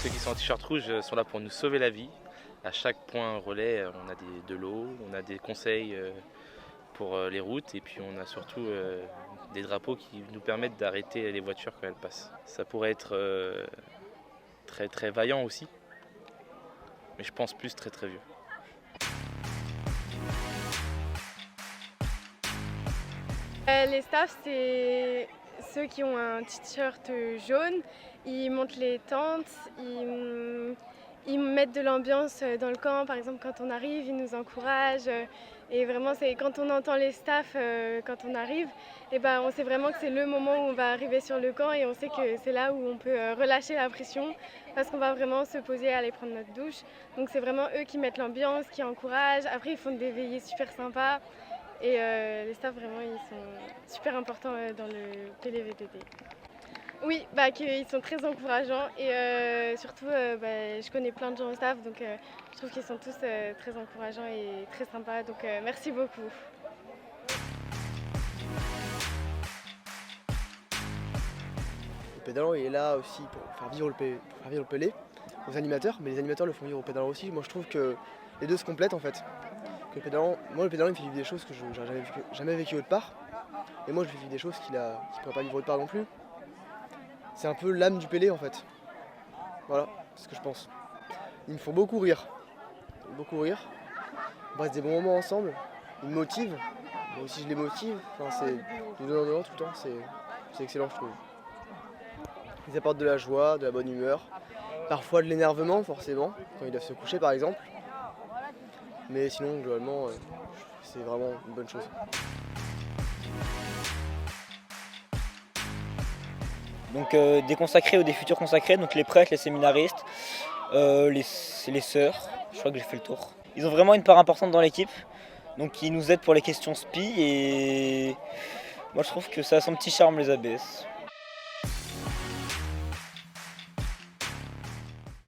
Ceux qui sont en t-shirt rouge sont là pour nous sauver la vie. À chaque point relais, on a de l'eau, on a des conseils pour les routes et puis on a surtout des drapeaux qui nous permettent d'arrêter les voitures quand elles passent. Ça pourrait être très très vaillant aussi, mais je pense plus très très vieux. Les staffs, c'est ceux qui ont un t-shirt jaune. Ils montent les tentes, ils mettent de l'ambiance dans le camp. Par exemple, quand on arrive, ils nous encouragent. Et vraiment, c'est quand on entend les staffs, quand on arrive, et ben, on sait vraiment que c'est le moment où on va arriver sur le camp et on sait que c'est là où on peut relâcher la pression parce qu'on va vraiment se poser, aller prendre notre douche. Donc c'est vraiment eux qui mettent l'ambiance, qui encouragent. Après, ils font des veillées super sympas. Et les staffs, vraiment, ils sont super importants dans le PLVTT. Oui, qu'ils sont très encourageants et surtout, je connais plein de gens au staff, donc je trouve qu'ils sont tous très encourageants et très sympas, donc merci beaucoup. Le pédalant il est là aussi pour faire vivre le PLé aux animateurs, mais les animateurs le font vivre aux pédalants aussi. Moi je trouve que les deux se complètent en fait. Que le pédalant il me fait vivre des choses que je n'aurais jamais vécu autre part. Et moi je lui fais vivre des choses qu'il ne pourrait pas vivre autre part non plus. C'est un peu l'âme du PLé en fait. Voilà, c'est ce que je pense. Ils me font beaucoup rire. On passe des bons moments ensemble. Ils me motivent. Moi aussi je les motive. Enfin, c'est du donnant tout le temps. C'est excellent je trouve. Ils apportent de la joie, de la bonne humeur. Parfois de l'énervement forcément, quand ils doivent se coucher par exemple. Mais sinon globalement c'est vraiment une bonne chose. Donc des consacrés ou des futurs consacrés, donc les prêtres, les séminaristes, les sœurs, je crois que j'ai fait le tour. Ils ont vraiment une part importante dans l'équipe, donc ils nous aident pour les questions SPI et moi je trouve que ça a son petit charme les ABS.